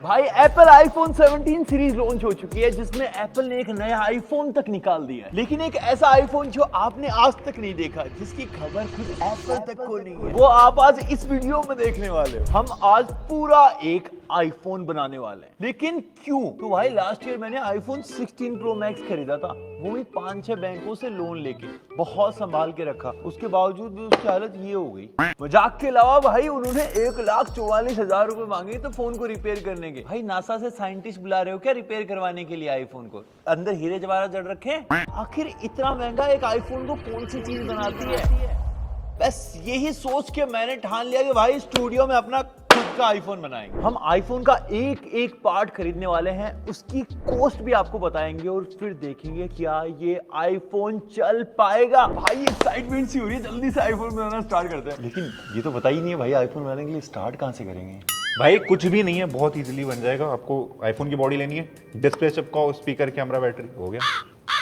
भाई Apple iPhone 17 series launch हो चुकी है जिसमें एप्पल ने एक नया आईफोन तक निकाल दिया है, लेकिन एक ऐसा आईफोन जो आपने आज तक नहीं देखा, जिसकी खबर खुद एप्पल तक को नहीं है, वो आप आज इस वीडियो में देखने वाले हो। हम आज पूरा एक आईफोन बनाने वाले हैं, लेकिन क्यों? तो भाई लास्ट ईयर मैंने आईफोन 16 प्रो मैक्स खरीदा था, वो भी 5-6 बैंकों से लोन लेके, बहुत संभाल के रखा, उसके बावजूद भी उसकी हालत ये हो गई। मजाक के अलावा भाई उन्होंने 1,44,000 रुपए मांगे तो फोन को रिपेयर करने के। भाई नासा से साइंटिस्ट बुला रहे हो क्या रिपेयर करवाने के लिए आईफोन को? अंदर हीरे जवाहरात जड़ रखे हैं? आखिर इतना महंगा एक आईफोन को कौन सी चीज बनाती है? बस यही सोच के मैंने ठान लिया कि भाई स्टूडियो में अपना खुद का आईफोन बनाएंगे। हम आईफोन का एक एक पार्ट खरीदने वाले हैं, उसकी कॉस्ट भी आपको बताएंगे और फिर देखेंगे क्या ये आईफोन चल पाएगा। भाई एक्साइटमेंट सी हो रही है, जल्दी से आईफोन बनाना स्टार्ट करते हैं। लेकिन ये तो पता ही नहीं है भाई, आईफोन बनाने के लिए स्टार्ट कहाँ से करेंगे? भाई कुछ भी नहीं है, बहुत इजीली बन जाएगा। आपको आईफोन की बॉडी लेनी है, डिस्प्ले चिपकाओ, स्पीकर, कैमरा, बैटरी, हो गया।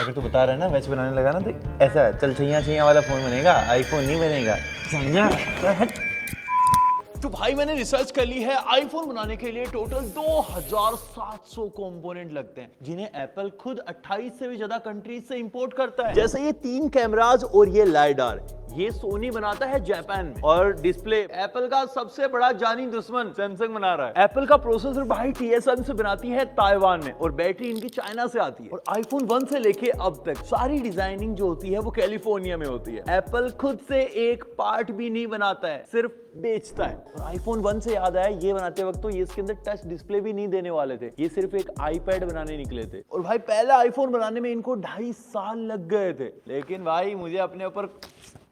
अगर तू बता रहा है ना वैसे बनाने लगा ना तो ऐसा चल छैया वाला फोन बनेगा, आईफोन नहीं बनेगा, समझा? तो भाई मैंने रिसर्च कर ली है, आईफोन बनाने के लिए टोटल 2700 कंपोनेंट लगते हैं, जिन्हें एप्पल खुद 28 से भी ज्यादा कंट्रीज से इंपोर्ट करता है। जैसे ये 3 कैमराज और ये लाइडार, ये सोनी बनाता है जापान में, और डिस्प्ले एप्पल का सबसे बड़ा जानी दुश्मन सैमसंग बना रहा है। एप्पल का प्रोसेसर भाई TSM से बनाती है ताइवान में, और बैटरी इनकी चाइना से आती है। और आईफोन 1 से लेके अब तक सारी डिजाइनिंग जो होती है वो कैलिफोर्निया में होती है। एप्पल खुद से एक पार्ट भी नहीं बनाता है, सिर्फ बेचता है। और आईफोन 1 से याद आया, ये बनाते वक्त तो ये इसके अंदर टच डिस्प्ले भी नहीं देने वाले थे, ये सिर्फ एक आईपैड बनाने निकले थे। और भाई पहला आईफोन बनाने में इनको 2.5 साल लग गए थे, लेकिन भाई मुझे अपने ऊपर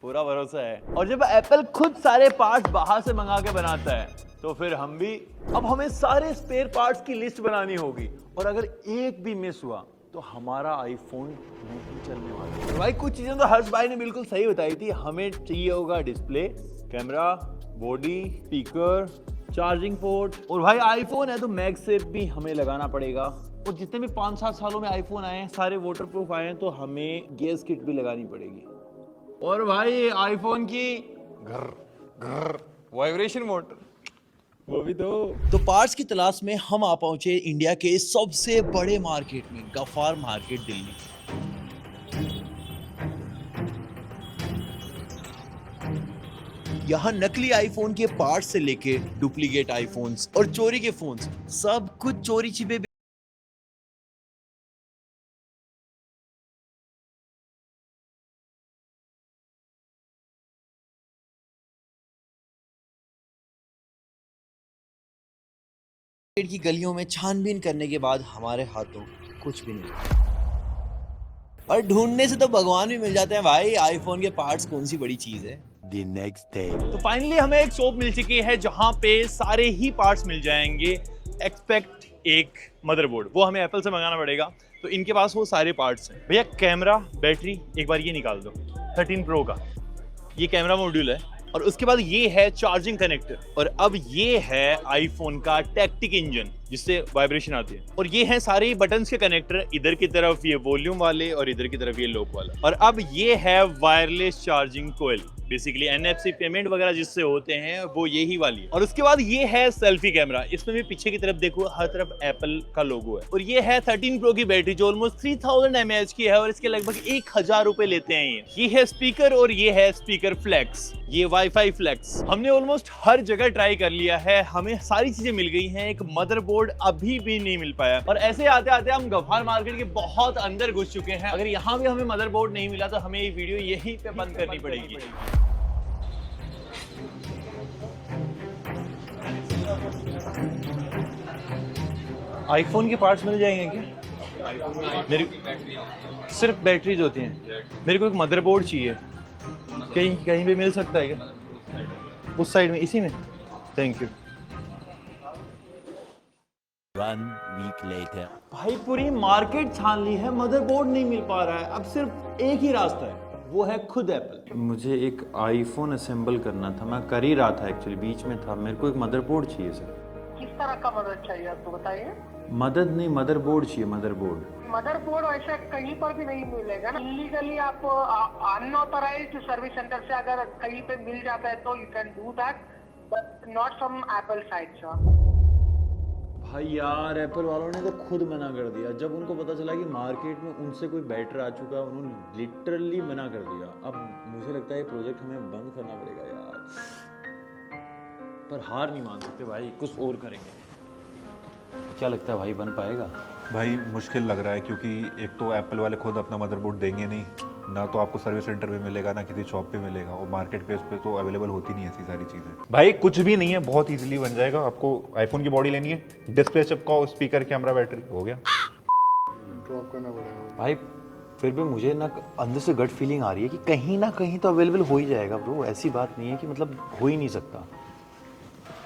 पूरा भरोसा है। और जब एप्पल खुद सारे पार्ट्स बाहर से मंगा के बनाता है तो फिर हम भी, अब हमें सारे स्पेयर पार्ट्स की लिस्ट बनानी होगी, और अगर एक भी मिस हुआ तो हमारा आईफोन नहीं चलने वाला। तो भाई कुछ चीजें तो हर्ष भाई ने बिल्कुल सही बताई थी। हमें चाहिए होगा display, camera, body, speaker, charging port, और भाई आईफोन है तो मैगसेफ भी हमें लगाना पड़ेगा। और जितने भी 5-7 सालों में आईफोन आए हैं सारे वाटरप्रूफ आए हैं, तो हमें गैस किट भी लगानी पड़ेगी। और भाई आईफोन की घर वाइब्रेशन मोटर, वो भी तो पार्ट्स की तलाश में हम आ पहुंचे इंडिया के सबसे बड़े मार्केट में, गफ्फार मार्केट, दिल्ली। यहाँ नकली आईफोन के पार्ट्स से लेके डुप्लीकेट आईफोन्स और चोरी के फोन्स, सब कुछ चोरी छिपे की गलियों में छानबीन करने के बाद हमारे हाथों कुछ भी नहीं, और ढूंढने से तो भगवान भी मिल जाते हैं भाई। आईफोन के पार्ट्स कौन सी बड़ी चीज है। The next day. तो फाइनली हमें एक शॉप मिल चुकी है जहां पे सारे ही पार्ट्स मिल जाएंगे एक्सपेक्ट एक मदरबोर्ड, वो हमें एप्पल से मंगाना पड़ेगा। तो इनके पास वो सारे पार्ट्स हैं। भैया कैमरा, बैटरी एक बार ये निकाल दो, 13 प्रो का ये कैमरा मॉड्यूल है, और उसके बाद ये है चार्जिंग कनेक्टर, और अब ये है आईफोन का टैक्टिक इंजन जिससे वाइब्रेशन आती है, और ये हैं सारे बटन्स के कनेक्टर, इधर की तरफ ये वॉल्यूम वाले और इधर की तरफ ये लॉक वाला। और अब ये है वायरलेस चार्जिंग कोयल, बेसिकली NFC पेमेंट वगैरह जिससे होते हैं वो यही वाली है। और उसके बाद ये है सेल्फी कैमरा, इसमें भी पीछे की तरफ देखो हर तरफ एप्पल का लोगो है। और ये है 13 प्रो की बैटरी जो ऑलमोस्ट 3000 mAh की है, और इसके लगभग 1000 रुपए लेते हैं ये है स्पीकर, और ये है स्पीकर फ्लेक्स, ये वाईफाई फ्लेक्स। हमने ऑलमोस्ट हर जगह ट्राई कर लिया है, हमें सारी चीजें मिल गई हैं, एक मदरबोर्ड अभी भी नहीं मिल पाया। और ऐसे आते आते हम गफ्फार मार्केट के बहुत अंदर घुस चुके हैं। अगर यहाँ भी हमें मदरबोर्ड नहीं मिला तो हमें ये वीडियो यहीं पे बंद करनी पड़ेगी। आईफोन के पार्ट्स मिल जाएंगे क्या? मेरी सिर्फ बैटरीज होती हैं, मेरे को एक मदरबोर्ड चाहिए, कहीं कहीं पे मिल सकता है क्या? उस साइड में, इसी में। Thank you. 1 week later. भाई पूरी मार्केट छान ली है, मदरबोर्ड नहीं मिल पा रहा है। अब सिर्फ एक ही रास्ता है, वो है खुद एप्पल। मुझे एक आईफोन असेंबल करना था, मैं कर ही रहा था एक्चुअली, बीच में था। मेरे को एक मदरबोर्ड चाहिए सर। किस तरह का मदद चाहिए आपको बताइए? मदद नहीं, मदरबोर्ड चाहिए, मदरबोर्ड। मदरबोर्ड वैसे कहीं पर भी नहीं मिलेगा ना, इलीगली आप अनऑथराइज्ड सर्विस सेंटर से अगर कहीं पे मिल जाता है तो you can do that, but not from Apple side sir. भाई यार एप्पल वालों ने तो खुद मना कर दिया। जब उनको पता चला कि मार्केट में उनसे कोई बेटर आ चुका है, उन्होंने लिटरली मना कर दिया। अब मुझे लगता है ये प्रोजेक्ट हमें बंद करना पड़ेगा यार, पर हार नहीं मान सकते भाई, कुछ और करेंगे। क्या लगता है भाई बन पाएगा? भाई मुश्किल लग रहा है, क्योंकि एक तो एप्पल वाले खुद अपना मदरबोर्ड देंगे नहीं, ना तो आपको सर्विस सेंटर पे मिलेगा, ना किसी शॉप पे मिलेगा, और मार्केट प्लेस पे तो अवेलेबल होती नहीं ऐसी सारी चीज़ें। भाई कुछ भी नहीं है, बहुत इजीली बन जाएगा। आपको आईफोन की बॉडी लेनी है, डिस्प्ले चिपकाओ, स्पीकर, कैमरा, बैटरी, हो गया। भाई फिर भी मुझे ना अंदर से गट फीलिंग आ रही है कि कहीं ना कहीं तो अवेलेबल हो ही जाएगा ब्रो। ऐसी बात नहीं है कि मतलब हो ही नहीं सकता।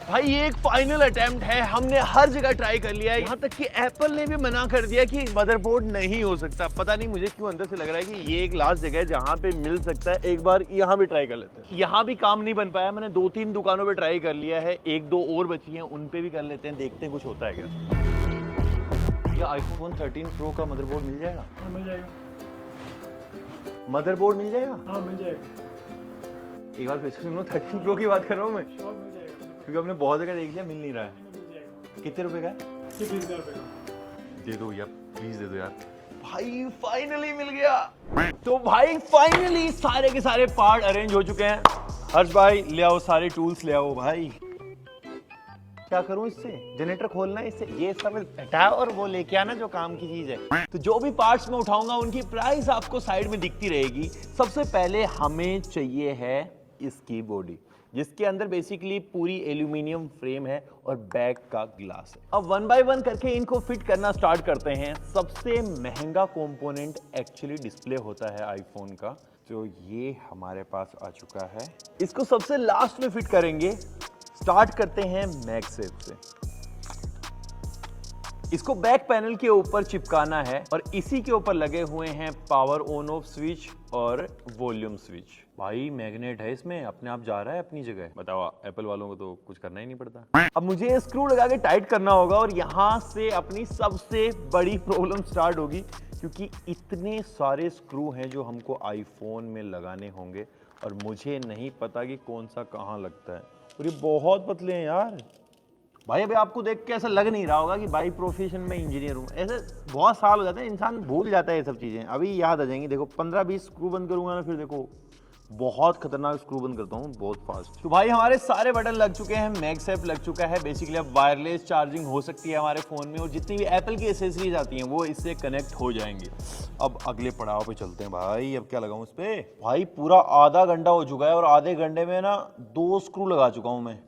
भाई ये एक फाइनल अटेम्प्ट है, हमने हर जगह ट्राई कर लिया है, यहाँ तक कि एप्पल ने भी मना कर दिया कि मदरबोर्ड नहीं हो सकता। पता नहीं मुझे क्यों अंदर से लग रहा है कि ये एक लास्ट जगह है जहाँ पे मिल सकता है। एक बार यहाँ भी ट्राई कर लेते हैं। यहाँ भी काम नहीं बन पाया, मैंने 2-3 दुकानों पे ट्राई कर लिया है, 1-2 और बची हैं, उन पे भी कर लेते हैं, देखते हैं कुछ होता है क्या। क्या आईफोन 13 प्रो का मदरबोर्ड मिल जाएगा? हाँ मिल जाएगा। मदरबोर्ड मिल जाएगा? हाँ मिल जाएगा। एक बार फिर से सुनो, 13 प्रो की बात कर रहा हूँ मैं, श्योर मिल जाएगा। क्योंकि हमने बहुत जगह देख लिया, मिल नहीं रहा है। मिल जाएगा। कितने रुपए का है? ये 20,000 रुपये का। दे दो यार, प्लीज दे दो यार। भाई फाइनली मिल गया। तो भाई फाइनली सारे के सारे पार्ट अरेंज हो चुके हैं। हर्ष भाई ले आओ, सारे टूल्स ले आओ भाई। क्या करूं इससे? जनरेटर खोलना है इससे, ये सब हटाओ और वो लेके आना जो काम की चीज है। तो जो भी पार्ट्स मैं उठाऊंगा उनकी प्राइस आपको साइड में दिखती रहेगी। सबसे पहले हमें चाहिए है इसकी बॉडी, जिसके अंदर बेसिकली पूरी एल्यूमिनियम फ्रेम है और बैक का ग्लास है। अब 1 बाय 1 करके इनको फिट करना स्टार्ट करते हैं। सबसे महंगा कंपोनेंट एक्चुअली डिस्प्ले होता है आईफोन का, तो ये हमारे पास आ चुका है। इसको सबसे लास्ट में फिट करेंगे। स्टार्ट करते हैं मैगसेफ से। इसको बैक पैनल के ऊपर चिपकाना है और इसी के ऊपर लगे हुए हैं पावर ऑन ऑफ स्विच और वॉल्यूम स्विच। भाई मैग्नेट है इसमें, अपने आप जा रहा है अपनी जगह। बताओ, एप्पल वालों को तो कुछ करना ही नहीं पड़ता। अब मुझे स्क्रू लगा के टाइट करना होगा और यहां से अपनी सबसे बड़ी प्रॉब्लम स्टार्ट होगी, क्योंकि इतने सारे स्क्रू हैं जो हमको आईफोन में लगाने होंगे और मुझे नहीं पता कि कौन सा कहाँ लगता है, और ये बहुत पतले हैं यार। भाई अभी आपको देख के ऐसा लग नहीं रहा होगा कि भाई प्रोफेशन में इंजीनियर हूँ। ऐसे बहुत साल हो जाते हैं, इंसान भूल जाता है ये सब चीज़ें, अभी याद आ जाएंगी। देखो 15-20 स्क्रू बंद करूंगा ना, फिर देखो बहुत खतरनाक स्क्रू बंद करता हूँ, बहुत फास्ट। तो भाई हमारे सारे बटन लग चुके हैं, मैगसेफ लग चुका है। बेसिकली अब वायरलेस चार्जिंग हो सकती है हमारे फ़ोन में, और जितनी भी एप्पल की एसेसरीज आती हैं वो इससे कनेक्ट हो जाएंगी। अब अगले पड़ाव पे चलते हैं भाई। अब क्या लगाऊं इस पे? भाई पूरा आधा घंटा हो चुका है और आधे घंटे में ना 2 स्क्रू लगा चुका हूँ मैं,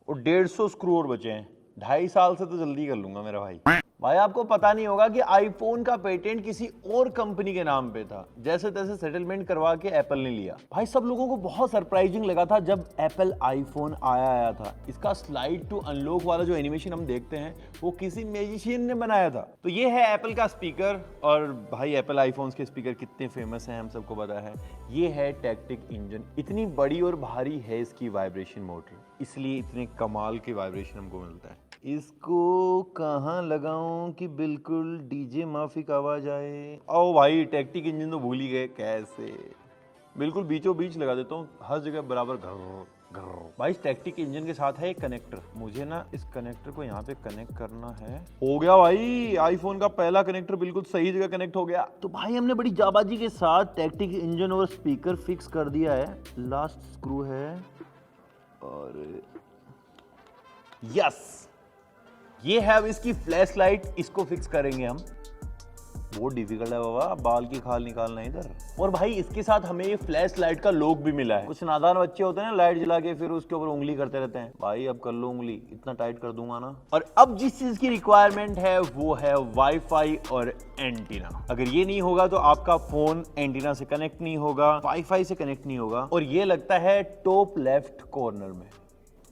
और 150 स्क्रू और बचे हैं। 2.5 साल से तो जल्दी कर लूंगा मेरा भाई। भाई आपको पता नहीं होगा कि आईफोन का पेटेंट किसी और कंपनी के नाम पे था, जैसे तैसे सेटलमेंट करवा के एप्पल ने लिया। भाई सब लोगों को बहुत सरप्राइजिंग लगा था जब एप्पल आईफोन आया था। इसका स्लाइड टू अनलॉक वाला जो एनिमेशन हम देखते हैं वो किसी मैजिशियन ने बनाया था। तो ये है एप्पल का स्पीकर, और भाई एप्पल आईफोन्स के स्पीकर कितने फेमस हैं हम सबको पता है। ये है टैक्टिक इंजन, इतनी बड़ी और भारी है इसकी वाइब्रेशन मोटर, इसलिए इतने कमाल के वाइब्रेशन हमको मिलता है। इसको कहाँ लगाऊं कि बिल्कुल डीजे माफिक आवाज आए? ओ भाई टैक्टिक इंजन तो भूल ही गए, कैसे बिल्कुल बीचों बीच लगा देता हूँ, हर जगह बराबर घर घर। भाई इस टैक्टिक इंजन के साथ है एक कनेक्टर, मुझे ना इस कनेक्टर को यहाँ पे कनेक्ट करना है। हो गया भाई, आईफोन का पहला कनेक्टर बिल्कुल सही जगह कनेक्ट हो गया। तो भाई हमने बड़ी जाबाजी के साथ टैक्टिक इंजन और स्पीकर फिक्स कर दिया है। लास्ट स्क्रू है और यस, ये है अब इसकी फ्लैश लाइट। इसको फिक्स करेंगे हम। बहुत डिफिकल्ट है बाबा, बाल की खाल निकालना इधर। और भाई इसके साथ हमें ये फ्लैश लाइट का लॉक भी मिला है। कुछ नादान बच्चे होते हैं ना, लाइट जला के फिर उसके ऊपर उंगली करते रहते हैं। भाई अब कर लो उंगली, इतना टाइट कर दूंगा ना। और अब जिस चीज की रिक्वायरमेंट है वो है वाईफाई और एंटीना। अगर ये नहीं होगा तो आपका फोन एंटीना से कनेक्ट नहीं होगा, वाईफाई से कनेक्ट नहीं होगा। और ये लगता है टॉप लेफ्ट कॉर्नर में।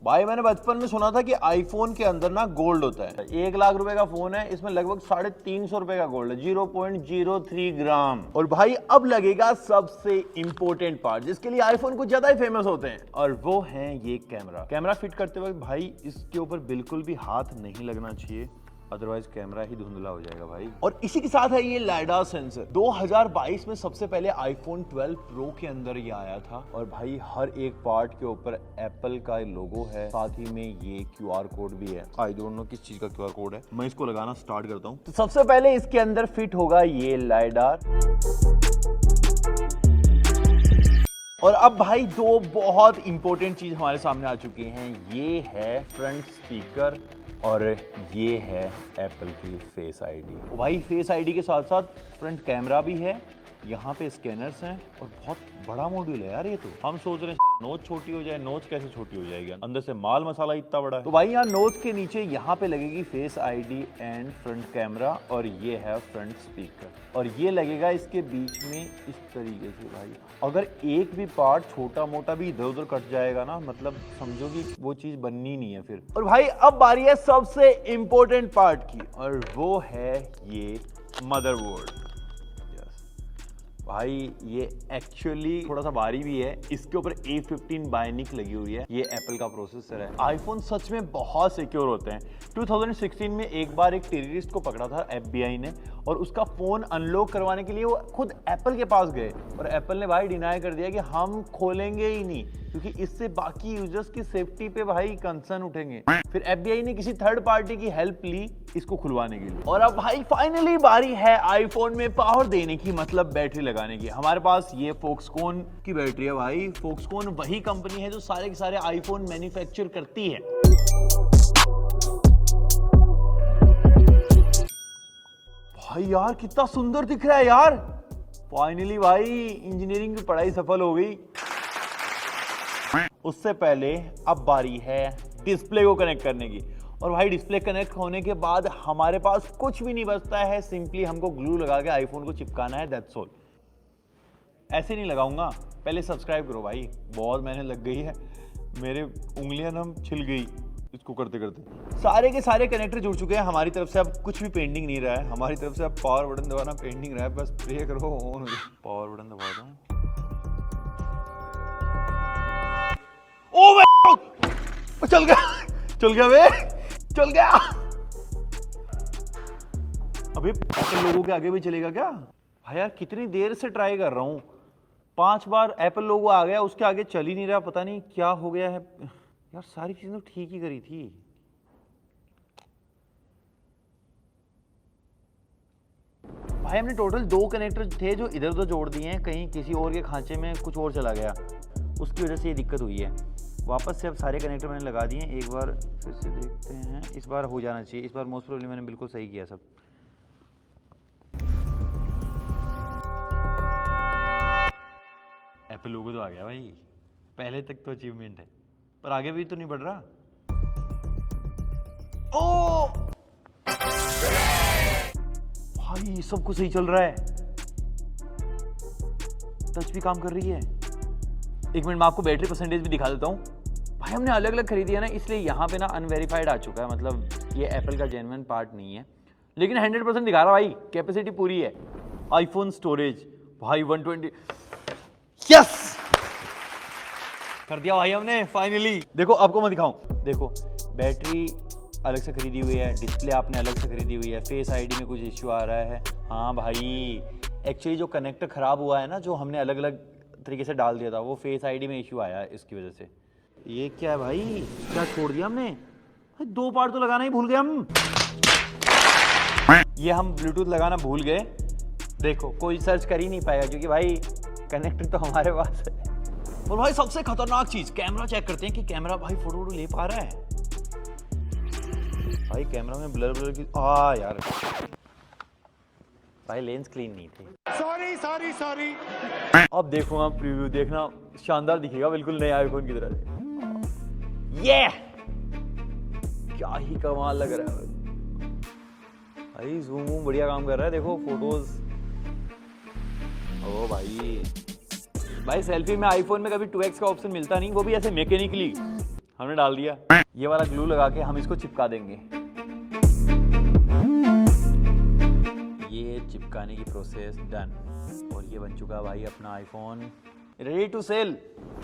भाई मैंने बचपन में सुना था कि आईफोन के अंदर ना गोल्ड होता है। 1 लाख रुपए का फोन है, इसमें लगभग 350 रुपए का गोल्ड है, 0.03 ग्राम। और भाई अब लगेगा सबसे इंपॉर्टेंट पार्ट, जिसके लिए आईफोन कुछ ज्यादा ही फेमस होते हैं, और वो है ये कैमरा। कैमरा फिट करते वक्त भाई इसके ऊपर बिल्कुल भी हाथ नहीं लगना चाहिए, अदरवाइज कैमरा ही धुंधला हो जाएगा भाई। और इसी के साथ है ये लाइडा सेंसर। 2022 में सबसे पहले आईफोन 12 प्रो के अंदर ये आया था और भाई हर एक पार्ट के ऊपर एप्पल का लोगो है, साथ ही में ये QR कोड भी है। आई डोंट नो किस चीज का QR कोड है। मैं इसको लगाना स्टार्ट करता हूँ। तो सबसे पहले इसके अंदर फिट होगा ये लाइडार। और अब भाई दो बहुत इंपॉर्टेंट चीज हमारे सामने आ चुकी हैं। ये है फ्रंट स्पीकर और ये है एप्पल की फेस आईडी। भाई फेस आईडी के साथ साथ फ्रंट कैमरा भी है, यहाँ पे स्कैनर्स हैं और बहुत बड़ा मॉड्यूल है यार ये तो। हम सोच रहे हैं नोच छोटी हो जाए, नोच कैसे छोटी हो जाएगी, अंदर से माल मसाला इतना बड़ा है। तो भाई यहाँ नोच के नीचे यहाँ पे लगेगी face ID and front camera और ये है फ्रंट स्पीकर और ये लगेगा इसके बीच में इस तरीके से। भाई अगर एक भी पार्ट छोटा मोटा भी इधर उधर कट जाएगा ना, मतलब समझो कि वो चीज बननी नहीं है फिर। और भाई अब बारी है सबसे इंपॉर्टेंट पार्ट की और वो है ये मदरबोर्ड। भाई ये एक्चुअली थोड़ा सा भारी भी है। इसके ऊपर A15 बायोनिक लगी हुई है। ये एप्पल का प्रोसेसर है। आईफोन सच में बहुत सिक्योर होते हैं। 2016 में एक बार एक टेररिस्ट को पकड़ा था FBI ने और उसका फोन अनलॉक करवाने के लिए वो खुद एप्पल के पास गए और एप्पल ने भाई डिनाई कर दिया कि हम खोलेंगे ही नहीं, क्योंकि इससे बाकी यूजर्स की सेफ्टी पे भाई कंसर्न उठेंगे। फिर FBI ने किसी थर्ड पार्टी की हेल्प ली इसको खुलवाने के लिए। और अब भाई फाइनली बारी है आईफोन में पावर देने की, मतलब बैटरी लगाने की। हमारे पास ये फोक्सकॉन की बैटरी है। भाई फोक्सकॉन वही कंपनी है जो सारे के सारे आईफोन मैन्युफैक्चर करती है। भाई यार कितना सुंदर दिख रहा है यार। फाइनली भाई इंजीनियरिंग की पढ़ाई सफल हो गई। उससे पहले अब बारी है डिस्प्ले को कनेक्ट करने की। और भाई डिस्प्ले कनेक्ट होने के बाद हमारे पास कुछ भी नहीं बचता है, सिंपली हमको ग्लू लगा के आईफोन को चिपकाना है, दैट्स ऑल। ऐसे नहीं लगाऊंगा, पहले सब्सक्राइब करो भाई, बहुत मेहनत लग गई है, मेरे उंगलियां नम छिल गई इसको करते करते। सारे के सारे कनेक्टर जुड़ चुके हैं। हमारी तरफ से अब कुछ भी पेंडिंग नहीं रहा है। हमारी तरफ से अब पावर बटन दबाना पेंडिंग रहा है, बस प्रे करो ऑन हो जाए। पावर बटन दबा दो। ओ चल गया, चल गया बे, चल गया। अबे लोगों के आगे भी चलेगा क्या? भाई यार कितनी देर से ट्राई कर रहा हूं, 5 बार एप्पल लोगो आ गया, उसके आगे चल ही नहीं रहा, पता नहीं क्या हो गया है यार। सारी चीजें तो ठीक ही करी थी। भाई हमने टोटल 2 कनेक्टर थे जो इधर उधर जोड़ दिए हैं, कहीं किसी और के खांचे में कुछ और चला गया, उसकी वजह से ये दिक्कत हुई है। वापस से अब सारे कनेक्टर मैंने लगा दिए हैं। एक बार फिर से देखते हैं, इस बार हो जाना चाहिए। इस बार मोस्ट प्रोबेबली मैंने बिल्कुल सही किया सब। एप्पल लोगो तो आ गया भाई, पहले तक तो अचीवमेंट है, पर आगे भी तो नहीं बढ़ रहा। ओ भाई सब कुछ सही चल रहा है, टच भी काम कर रही है। एक मिनट मैं आपको बैटरी परसेंटेज भी दिखा देता हूँ। भाई हमने अलग अलग खरीदी है ना, इसलिए यहाँ पे ना अनवेरिफाइड आ चुका है, मतलब ये एप्पल का जेन्युइन पार्ट नहीं है, लेकिन 100% दिखा रहा भाई, कैपेसिटी पूरी है। आईफोन स्टोरेज भाई 120, यस कर दिया भाई हमने फाइनली। देखो आपको मैं दिखाऊं, देखो बैटरी अलग से खरीदी हुई है, डिस्प्ले आपने अलग से खरीदी हुई है, फेस आईडी में कुछ इश्यू आ रहा है। हाँ भाई एक्चुअली जो कनेक्टर खराब हुआ है ना, जो हमने अलग अलग तरीके से डाल दिया था, वो फेस आईडी में इश्यू आया है, इसकी वजह से। ये क्या है भाई, क्या छोड़ दिया हमने? 2 पार्ट तो लगाना ही भूल गए हम। ये हम ब्लूटूथ लगाना भूल गए। देखो कोई सर्च कर ही नहीं पाएगा, क्योंकि भाई कनेक्टर तो हमारे पास है। और भाई सबसे खतरनाक चीज, कैमरा चेक करते हैं कि कैमरा भाई फोटो वोटो ले पा रहा है। भाई कैमरा में ब्लर ब्लर की यार भाई लेंस क्लीन नहीं थे। सॉरी। अब देखो आप प्रीव्यू देखना, शानदार दिखेगा, बिल्कुल नए आईफोन की तरह से। ये क्या ही कमाल लग रहा है भाई, जूम बढ़िया काम कर रहा है। देखो फोटोज, ओ भाई सेल्फी में आईफोन में कभी 2x का ऑप्शन मिलता नहीं, वो भी ऐसे मैकेनिकली हमने डाल दिया। ये वाला ग्लू लगा के हम इसको चिपका देंगे। ये चिपकाने की प्रोसेस डन, और ये बन चुका भाई अपना आईफोन रेडी टू सेल।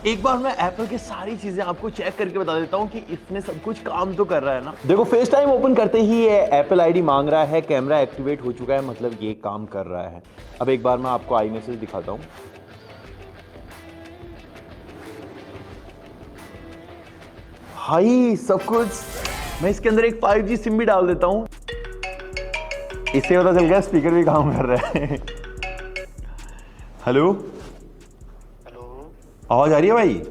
एक बार मैं एप्पल की सारी चीजें आपको चेक करके बता देता हूँ कि इसमें सब कुछ काम तो कर रहा है ना। देखो फेस टाइम ओपन करते ही ये एप्पल आईडी मांग रहा है, कैमरा एक्टिवेट हो चुका है, मतलब ये काम कर रहा है। अब एक बार मैं आपको आई मैसेज दिखाता हूँ। हाई सब कुछ, मैं इसके अंदर एक 5G सिम भी डाल देता हूँ, इससे पता चल गया स्पीकर भी काम कर रहा है। हेलो आवाज आ रही है भाई?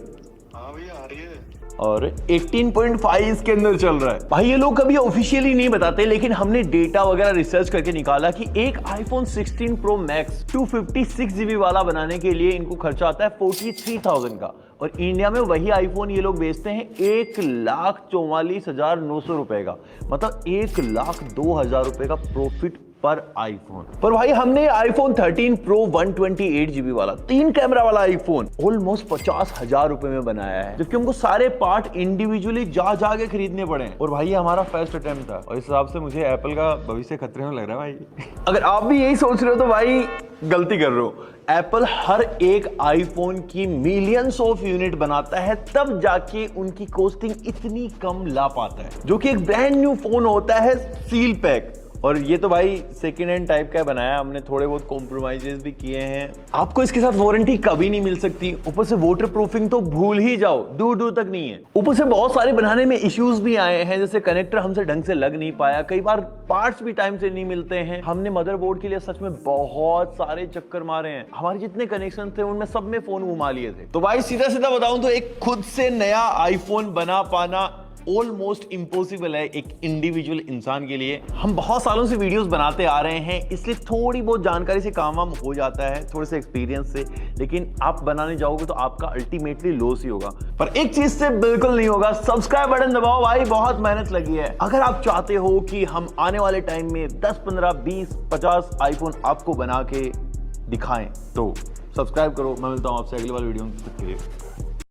हाँ भैया आ रही है। और 18.5 इसके अंदर चल रहा है। भाई ये लोग कभी ऑफिशियली नहीं बताते, लेकिन हमने डेटा वगैरह रिसर्च करके निकाला कि एक आईफोन 16 प्रो मैक्स 256 GB वाला बनाने के लिए इनको खर्चा आता है 43,000 का, और इंडिया में वही आईफोन ये लोग बेचते हैं 1,44,900 रुपए का, मतलब 1,02,000 रुपए का प्रॉफिट पर आईफोन। पर भाई हमने आईफोन 13 प्रो 128 GB वाला 3 कैमरा वाला आईफोन ऑलमोस्ट 50,000 रुपए में बनाया है, जबकि हमको सारे पार्ट इंडिविजुअली जा के खरीदने पड़े हैं। और भाई ये हमारा फर्स्ट अटेम्प्ट था, और इस हिसाब से मुझे एप्पल का भविष्य खतरे में लग रहा है भाई। अगर आप भी यही सोच रहे हो तो भाई गलती कर रहे हो। एप्पल हर एक आईफोन की मिलियंस ऑफ यूनिट बनाता है, तब जाके उनकी कॉस्टिंग इतनी कम ला पाता है, जो कि एक ब्रांड न्यू फोन होता है सील पैक। और ये तो भाई सेकेंड हैंड टाइप का बनाया, हमने थोड़े बहुत कॉम्प्रोमाइजेस भी किए हैं। आपको इसके साथ वारंटी कभी नहीं मिल सकती, ऊपर से वाटर प्रूफिंग तो भूल ही जाओ, दूर तक नहीं है। ऊपर से बहुत सारे बनाने में इश्यूज भी आए हैं, जैसे कनेक्टर हमसे ढंग से लग नहीं पाया, कई बार पार्ट्स भी टाइम से नहीं मिलते हैं। हमने मदरबोर्ड के लिए सच में बहुत सारे चक्कर मारे हैं, हमारे जितने कनेक्शन थे उनमें सब में फोन घुमा लिए थे। तो भाई सीधा बताऊं तो एक खुद से नया आईफोन बना पाना ऑलमोस्ट इम्पॉसिबल है एक इंडिविजुअल इंसान के लिए। हम बहुत सालों से वीडियोस बनाते आ रहे हैं, इसलिए थोड़ी बहुत जानकारी से काम वाम हो जाता है, थोड़े से एक्सपीरियंस से, लेकिन आप बनाने जाओगे तो आपका अल्टीमेटली लॉस ही होगा। पर एक चीज से बिल्कुल नहीं होगा, सब्सक्राइब बटन दबाओ भाई, बहुत मेहनत लगी है। अगर आप चाहते हो कि हम आने वाले टाइम में 10, 15, 20, 50 आईफोन आपको बना के दिखाएं तो सब्सक्राइब करो। मैं मिलता हूं आपसे अगली वाली वीडियो में, तब तक के लिए